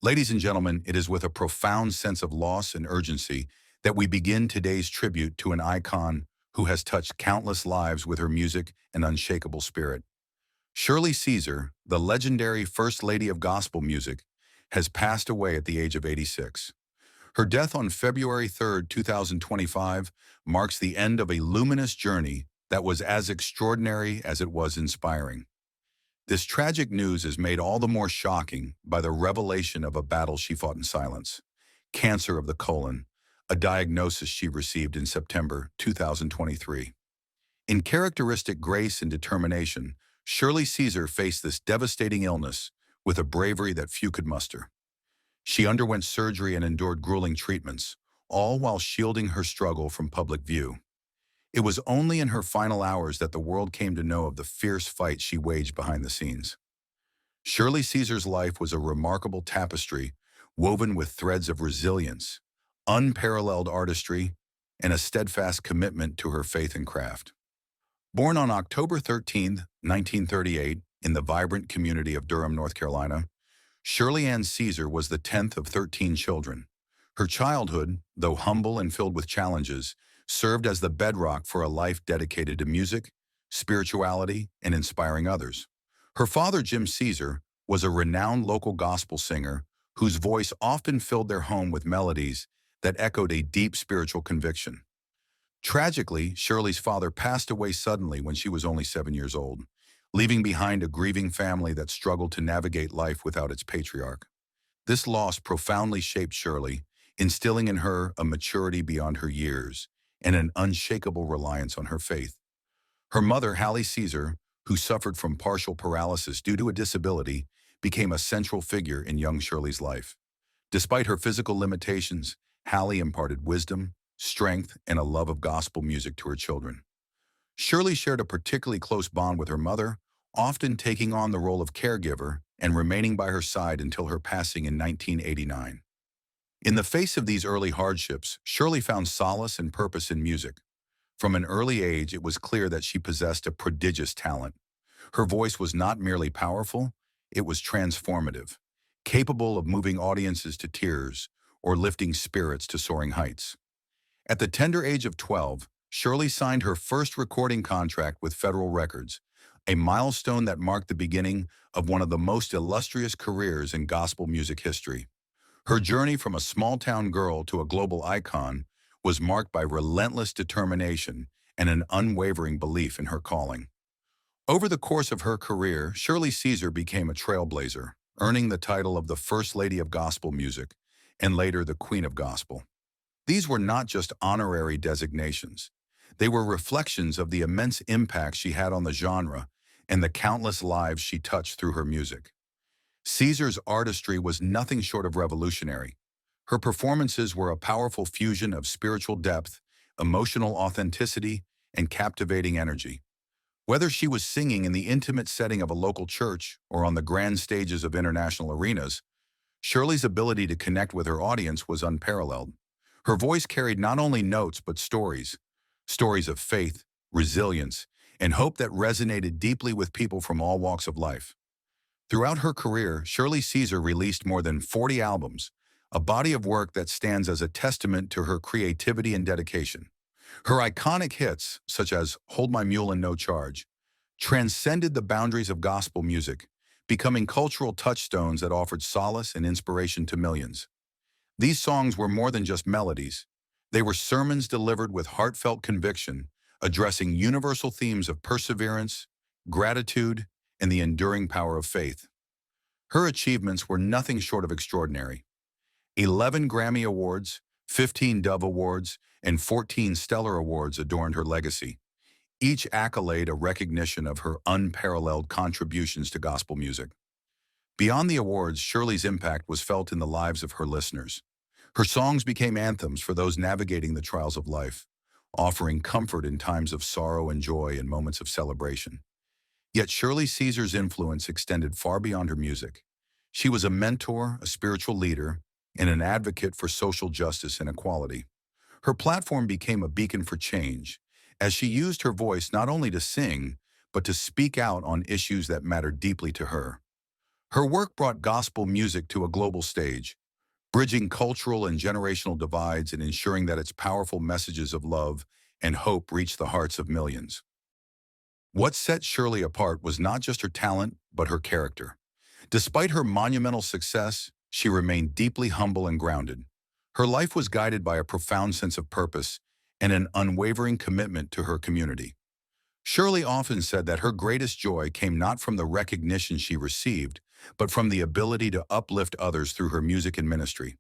Ladies and gentlemen, it is with a profound sense of loss and urgency that we begin today's tribute to an icon who has touched countless lives with her music and unshakable spirit. Shirley Caesar, the legendary First Lady of Gospel Music, has passed away at the age of 86. Her death on February 3rd, 2025, marks the end of a luminous journey that was as extraordinary as it was inspiring. This tragic news is made all the more shocking by the revelation of a battle she fought in silence: cancer of the colon, a diagnosis she received in September 2023. In characteristic grace and determination, Shirley Caesar faced this devastating illness with a bravery that few could muster. She underwent surgery and endured grueling treatments, all while shielding her struggle from public view. It was only in her final hours that the world came to know of the fierce fight she waged behind the scenes. Shirley Caesar's life was a remarkable tapestry woven with threads of resilience, unparalleled artistry, and a steadfast commitment to her faith and craft. Born on October 13, 1938, in the vibrant community of Durham, North Carolina, Shirley Ann Caesar was the 10th of 13 children. Her childhood, though humble and filled with challenges, served as the bedrock for a life dedicated to music, spirituality, and inspiring others. Her father, Jim Caesar, was a renowned local gospel singer whose voice often filled their home with melodies that echoed a deep spiritual conviction. Tragically, Shirley's father passed away suddenly when she was only 7 years old, leaving behind a grieving family that struggled to navigate life without its patriarch. This loss profoundly shaped Shirley, instilling in her a maturity beyond her years and an unshakable reliance on her faith. Her mother, Hallie Caesar, who suffered from partial paralysis due to a disability, became a central figure in young Shirley's life. Despite her physical limitations, Hallie imparted wisdom, strength, and a love of gospel music to her children. Shirley shared a particularly close bond with her mother, often taking on the role of caregiver and remaining by her side until her passing in 1989. In the face of these early hardships, Shirley found solace and purpose in music. From an early age, it was clear that she possessed a prodigious talent. Her voice was not merely powerful, it was transformative, capable of moving audiences to tears or lifting spirits to soaring heights. At the tender age of 12, Shirley signed her first recording contract with Federal Records, a milestone that marked the beginning of one of the most illustrious careers in gospel music history. Her journey from a small-town girl to a global icon was marked by relentless determination and an unwavering belief in her calling. Over the course of her career, Shirley Caesar became a trailblazer, earning the title of the First Lady of Gospel Music and later the Queen of Gospel. These were not just honorary designations. They were reflections of the immense impact she had on the genre and the countless lives she touched through her music. Caesar's artistry was nothing short of revolutionary. Her performances were a powerful fusion of spiritual depth, emotional authenticity, and captivating energy. Whether she was singing in the intimate setting of a local church or on the grand stages of international arenas, Shirley's ability to connect with her audience was unparalleled. Her voice carried not only notes but stories of faith, resilience, and hope that resonated deeply with people from all walks of life. Throughout her career, Shirley Caesar released more than 40 albums, a body of work that stands as a testament to her creativity and dedication. Her iconic hits, such as Hold My Mule and No Charge, transcended the boundaries of gospel music, becoming cultural touchstones that offered solace and inspiration to millions. These songs were more than just melodies. They were sermons delivered with heartfelt conviction, addressing universal themes of perseverance, gratitude, and the enduring power of faith. Her achievements were nothing short of extraordinary. 11 Grammy Awards, 15 Dove Awards, and 14 Stellar Awards adorned her legacy, each accolade a recognition of her unparalleled contributions to gospel music. Beyond the awards, Shirley's impact was felt in the lives of her listeners. Her songs became anthems for those navigating the trials of life, offering comfort in times of sorrow and joy and moments of celebration. Yet Shirley Caesar's influence extended far beyond her music. She was a mentor, a spiritual leader, and an advocate for social justice and equality. Her platform became a beacon for change, as she used her voice not only to sing, but to speak out on issues that mattered deeply to her. Her work brought gospel music to a global stage, bridging cultural and generational divides and ensuring that its powerful messages of love and hope reached the hearts of millions. What set Shirley apart was not just her talent, but her character. Despite her monumental success, she remained deeply humble and grounded. Her life was guided by a profound sense of purpose and an unwavering commitment to her community. Shirley often said that her greatest joy came not from the recognition she received, but from the ability to uplift others through her music and ministry.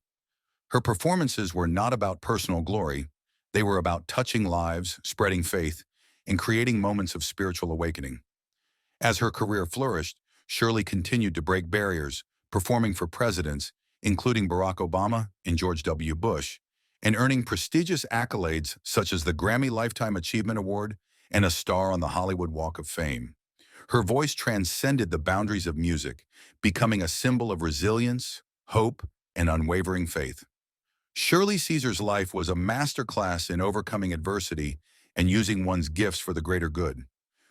Her performances were not about personal glory, they were about touching lives, spreading faith, and creating moments of spiritual awakening. As her career flourished, Shirley continued to break barriers, performing for presidents, including Barack Obama and George W. Bush, and earning prestigious accolades such as the Grammy Lifetime Achievement Award and a star on the Hollywood Walk of Fame. Her voice transcended the boundaries of music, becoming a symbol of resilience, hope, and unwavering faith. Shirley Caesar's life was a masterclass in overcoming adversity and using one's gifts for the greater good.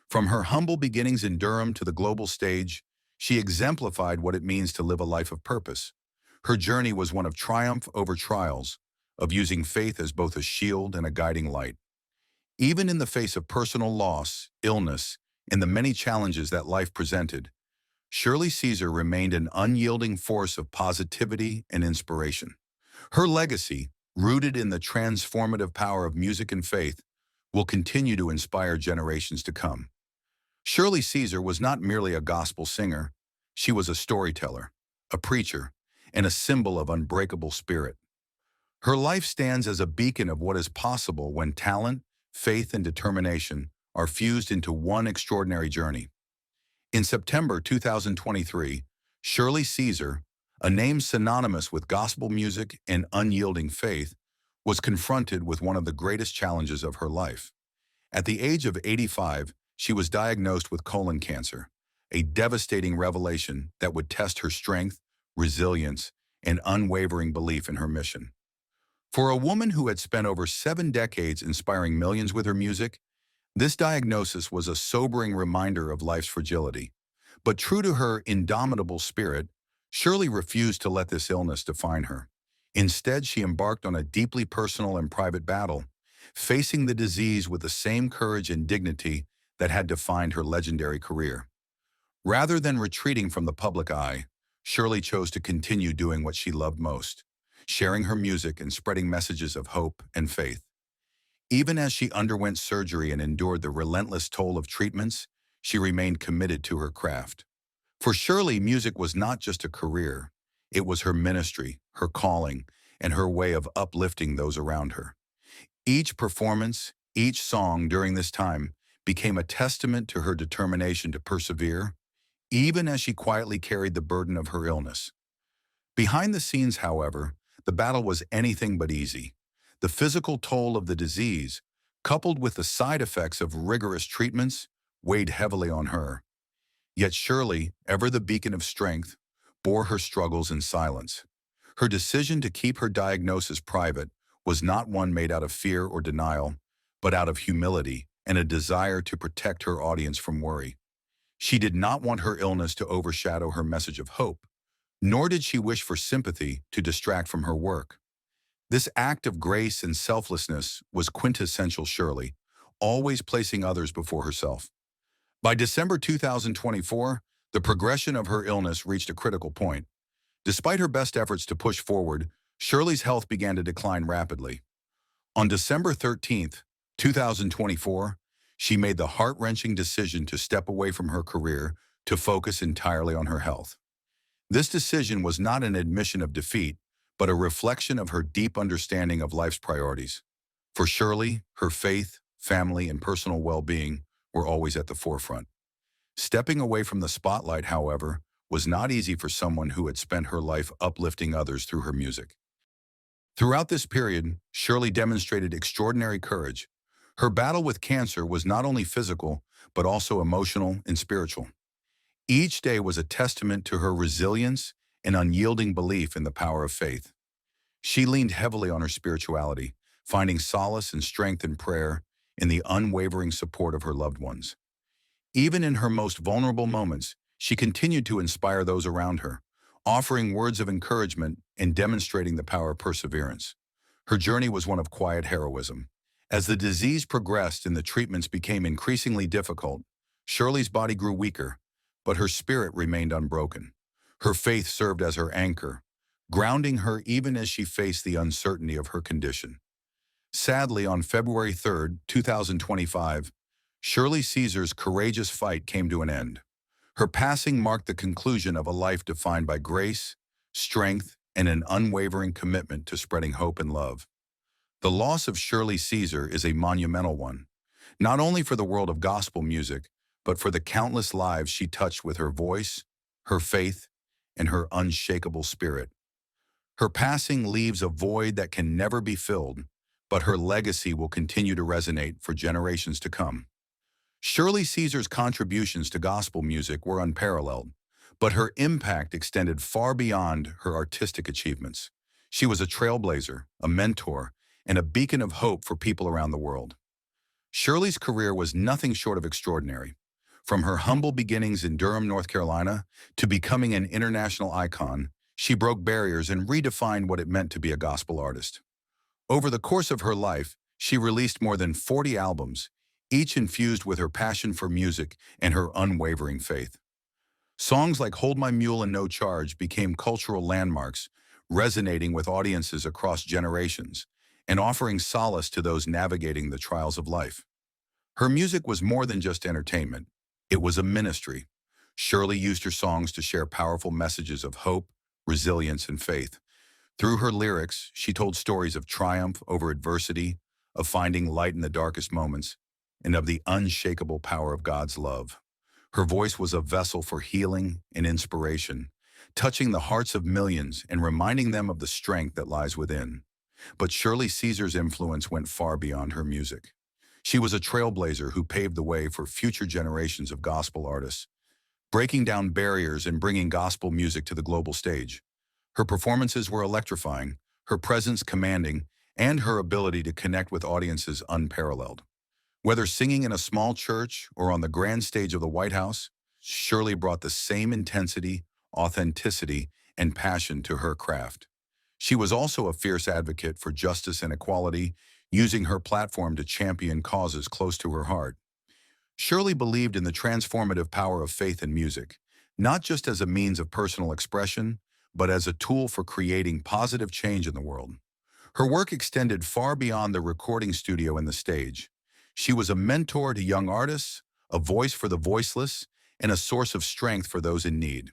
From her humble beginnings in Durham to the global stage, she exemplified what it means to live a life of purpose. Her journey was one of triumph over trials, of using faith as both a shield and a guiding light. Even in the face of personal loss, illness, and the many challenges that life presented, Shirley Caesar remained an unyielding force of positivity and inspiration. Her legacy, rooted in the transformative power of music and faith, will continue to inspire generations to come. Shirley Caesar was not merely a gospel singer, she was a storyteller, a preacher, and a symbol of unbreakable spirit. Her life stands as a beacon of what is possible when talent, faith, and determination are fused into one extraordinary journey. In September 2023, Shirley Caesar, a name synonymous with gospel music and unyielding faith, was confronted with one of the greatest challenges of her life. At the age of 85, she was diagnosed with colon cancer, a devastating revelation that would test her strength, resilience, and unwavering belief in her mission. For a woman who had spent over 7 decades inspiring millions with her music, this diagnosis was a sobering reminder of life's fragility. But true to her indomitable spirit, Shirley refused to let this illness define her. Instead, she embarked on a deeply personal and private battle, facing the disease with the same courage and dignity that had defined her legendary career. Rather than retreating from the public eye, Shirley chose to continue doing what she loved most, sharing her music and spreading messages of hope and faith. Even as she underwent surgery and endured the relentless toll of treatments, she remained committed to her craft. For Shirley, music was not just a career, it was her ministry, her calling, and her way of uplifting those around her. Each performance, each song during this time became a testament to her determination to persevere, even as she quietly carried the burden of her illness. Behind the scenes, however, the battle was anything but easy. The physical toll of the disease, coupled with the side effects of rigorous treatments, weighed heavily on her. Yet Shirley, ever the beacon of strength, bore her struggles in silence. Her decision to keep her diagnosis private was not one made out of fear or denial, but out of humility and a desire to protect her audience from worry. She did not want her illness to overshadow her message of hope, nor did she wish for sympathy to distract from her work. This act of grace and selflessness was quintessential Shirley, always placing others before herself. By December 2024, the progression of her illness reached a critical point. Despite her best efforts to push forward, Shirley's health began to decline rapidly. On December 13, 2024, she made the heart-wrenching decision to step away from her career to focus entirely on her health. This decision was not an admission of defeat, but a reflection of her deep understanding of life's priorities. For Shirley, her faith, family, and personal well-being were always at the forefront. Stepping away from the spotlight, however, was not easy for someone who had spent her life uplifting others through her music. Throughout this period, Shirley demonstrated extraordinary courage. Her battle with cancer was not only physical, but also emotional and spiritual. Each day was a testament to her resilience and unyielding belief in the power of faith. She leaned heavily on her spirituality, finding solace and strength in prayer and the unwavering support of her loved ones. Even in her most vulnerable moments, she continued to inspire those around her, offering words of encouragement and demonstrating the power of perseverance. Her journey was one of quiet heroism. As the disease progressed and the treatments became increasingly difficult, Shirley's body grew weaker, but her spirit remained unbroken. Her faith served as her anchor, grounding her even as she faced the uncertainty of her condition. Sadly, on February 3, 2025, Shirley Caesar's courageous fight came to an end. Her passing marked the conclusion of a life defined by grace, strength, and an unwavering commitment to spreading hope and love. The loss of Shirley Caesar is a monumental one, not only for the world of gospel music, but for the countless lives she touched with her voice, her faith, and her unshakable spirit. Her passing leaves a void that can never be filled, but her legacy will continue to resonate for generations to come. Shirley Caesar's contributions to gospel music were unparalleled, but her impact extended far beyond her artistic achievements. She was a trailblazer, a mentor, and a beacon of hope for people around the world. Shirley's career was nothing short of extraordinary. From her humble beginnings in Durham, North Carolina, to becoming an international icon, she broke barriers and redefined what it meant to be a gospel artist. Over the course of her life, she released more than 40 albums, each infused with her passion for music and her unwavering faith. Songs like Hold My Mule and No Charge became cultural landmarks, resonating with audiences across generations and offering solace to those navigating the trials of life. Her music was more than just entertainment. It was a ministry. Shirley used her songs to share powerful messages of hope, resilience, and faith. Through her lyrics, she told stories of triumph over adversity, of finding light in the darkest moments, and of the unshakable power of God's love. Her voice was a vessel for healing and inspiration, touching the hearts of millions and reminding them of the strength that lies within. But Shirley Caesar's influence went far beyond her music. She was a trailblazer who paved the way for future generations of gospel artists, breaking down barriers and bringing gospel music to the global stage. Her performances were electrifying, her presence commanding, and her ability to connect with audiences unparalleled. Whether singing in a small church or on the grand stage of the White House, Shirley brought the same intensity, authenticity, and passion to her craft. She was also a fierce advocate for justice and equality, using her platform to champion causes close to her heart. Shirley believed in the transformative power of faith in music, not just as a means of personal expression, but as a tool for creating positive change in the world. Her work extended far beyond the recording studio and the stage. She was a mentor to young artists, a voice for the voiceless, and a source of strength for those in need.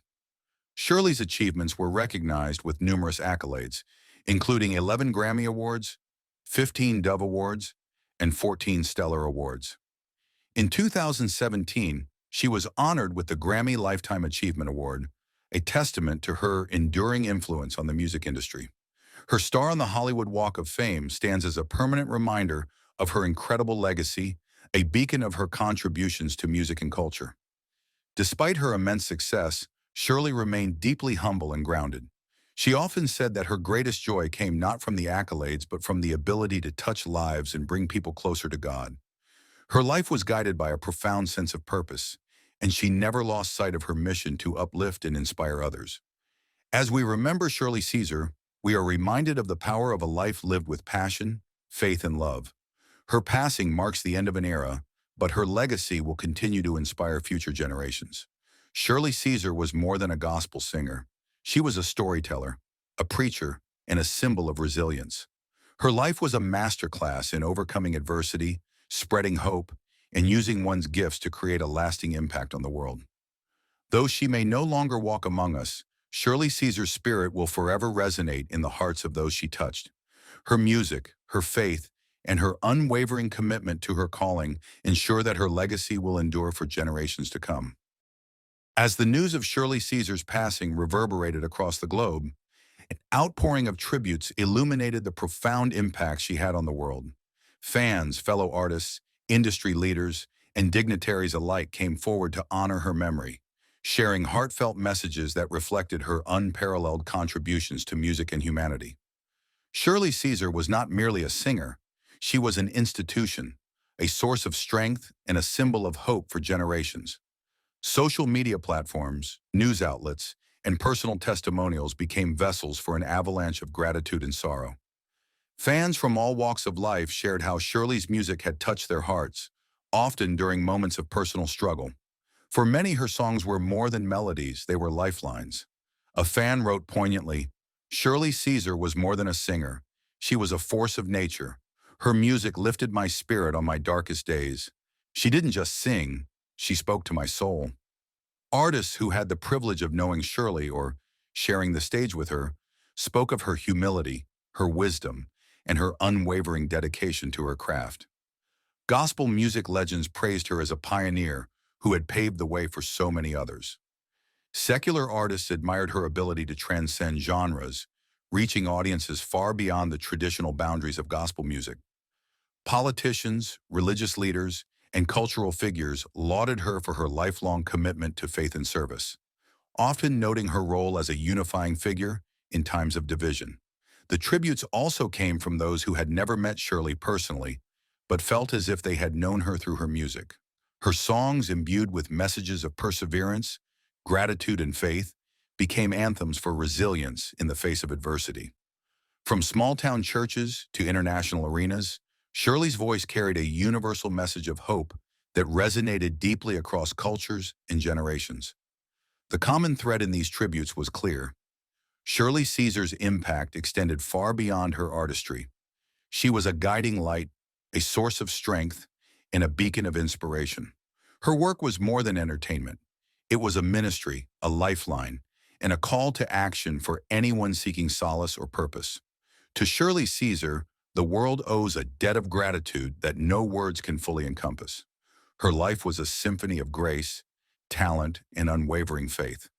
Shirley's achievements were recognized with numerous accolades, including 11 Grammy Awards, 15 Dove Awards, and 14 Stellar Awards. In 2017, she was honored with the Grammy Lifetime Achievement Award, a testament to her enduring influence on the music industry. Her star on the Hollywood Walk of Fame stands as a permanent reminder of her incredible legacy, a beacon of her contributions to music and culture. Despite her immense success, Shirley remained deeply humble and grounded. She often said that her greatest joy came not from the accolades but from the ability to touch lives and bring people closer to God. Her life was guided by a profound sense of purpose, and she never lost sight of her mission to uplift and inspire others. As we remember Shirley Caesar, we are reminded of the power of a life lived with passion, faith, and love. Her passing marks the end of an era, but her legacy will continue to inspire future generations. Shirley Caesar was more than a gospel singer. She was a storyteller, a preacher, and a symbol of resilience. Her life was a masterclass in overcoming adversity, spreading hope, and using one's gifts to create a lasting impact on the world. Though she may no longer walk among us, Shirley Caesar's spirit will forever resonate in the hearts of those she touched. Her music, her faith, and her unwavering commitment to her calling ensure that her legacy will endure for generations to come. As the news of Shirley Caesar's passing reverberated across the globe, an outpouring of tributes illuminated the profound impact she had on the world. Fans, fellow artists, industry leaders, and dignitaries alike came forward to honor her memory, sharing heartfelt messages that reflected her unparalleled contributions to music and humanity. Shirley Caesar was not merely a singer, she was an institution, a source of strength and a symbol of hope for generations. Social media platforms, news outlets, and personal testimonials became vessels for an avalanche of gratitude and sorrow. Fans from all walks of life shared how Shirley's music had touched their hearts, often during moments of personal struggle. For many, her songs were more than melodies, they were lifelines. A fan wrote poignantly, "Shirley Caesar was more than a singer. She was a force of nature. Her music lifted my spirit on my darkest days. She didn't just sing, she spoke to my soul." Artists who had the privilege of knowing Shirley or sharing the stage with her spoke of her humility, her wisdom, and her unwavering dedication to her craft. Gospel music legends praised her as a pioneer who had paved the way for so many others. Secular artists admired her ability to transcend genres, reaching audiences far beyond the traditional boundaries of gospel music. Politicians, religious leaders, and cultural figures lauded her for her lifelong commitment to faith and service, often noting her role as a unifying figure in times of division. The tributes also came from those who had never met Shirley personally, but felt as if they had known her through her music. Her songs, imbued with messages of perseverance, gratitude, and faith, became anthems for resilience in the face of adversity. From small-town churches to international arenas, Shirley's voice carried a universal message of hope that resonated deeply across cultures and generations. The common thread in these tributes was clear. Shirley Caesar's impact extended far beyond her artistry. She was a guiding light, a source of strength, and a beacon of inspiration. Her work was more than entertainment. It was a ministry, a lifeline, and a call to action for anyone seeking solace or purpose. To Shirley Caesar, the world owes a debt of gratitude that no words can fully encompass. Her life was a symphony of grace, talent, and unwavering faith.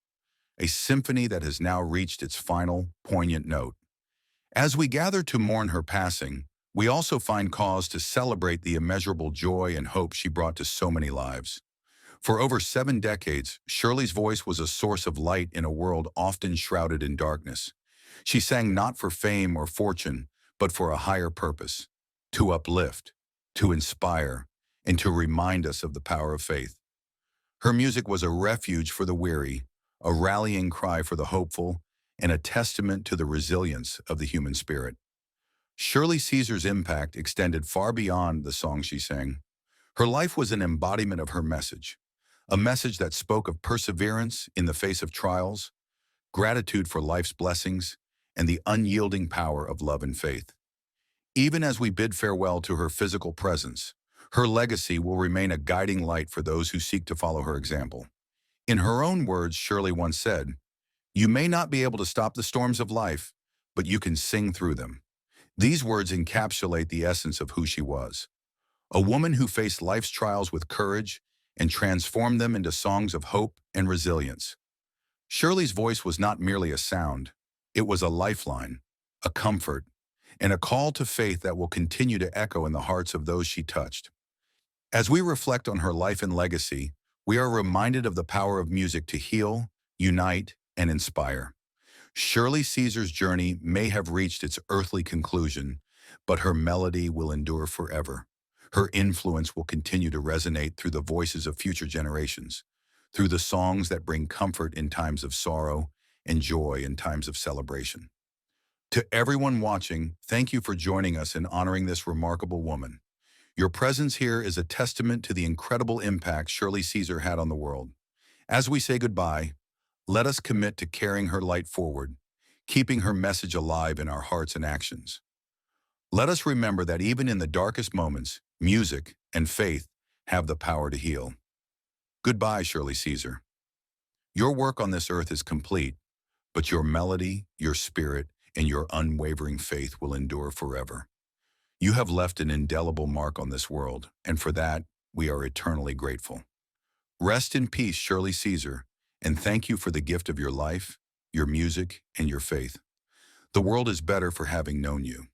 A symphony that has now reached its final, poignant note. As we gather to mourn her passing, we also find cause to celebrate the immeasurable joy and hope she brought to so many lives. For over 7 decades, Shirley's voice was a source of light in a world often shrouded in darkness. She sang not for fame or fortune, but for a higher purpose, to uplift, to inspire, and to remind us of the power of faith. Her music was a refuge for the weary, a rallying cry for the hopeful, and a testament to the resilience of the human spirit. Shirley Caesar's impact extended far beyond the songs she sang. Her life was an embodiment of her message, a message that spoke of perseverance in the face of trials, gratitude for life's blessings, and the unyielding power of love and faith. Even as we bid farewell to her physical presence, her legacy will remain a guiding light for those who seek to follow her example. In her own words, Shirley once said, "You may not be able to stop the storms of life, but you can sing through them." These words encapsulate the essence of who she was. A woman who faced life's trials with courage and transformed them into songs of hope and resilience. Shirley's voice was not merely a sound, it was a lifeline, a comfort, and a call to faith that will continue to echo in the hearts of those she touched. As we reflect on her life and legacy, we are reminded of the power of music to heal, unite, and inspire. Shirley Caesar's journey may have reached its earthly conclusion, but her melody will endure forever. Her influence will continue to resonate through the voices of future generations, through the songs that bring comfort in times of sorrow and joy in times of celebration. To everyone watching, thank you for joining us in honoring this remarkable woman. Your presence here is a testament to the incredible impact Shirley Caesar had on the world. As we say goodbye, let us commit to carrying her light forward, keeping her message alive in our hearts and actions. Let us remember that even in the darkest moments, music and faith have the power to heal. Goodbye, Shirley Caesar. Your work on this earth is complete, but your melody, your spirit, and your unwavering faith will endure forever. You have left an indelible mark on this world, and for that, we are eternally grateful. Rest in peace, Shirley Caesar, and thank you for the gift of your life, your music, and your faith. The world is better for having known you.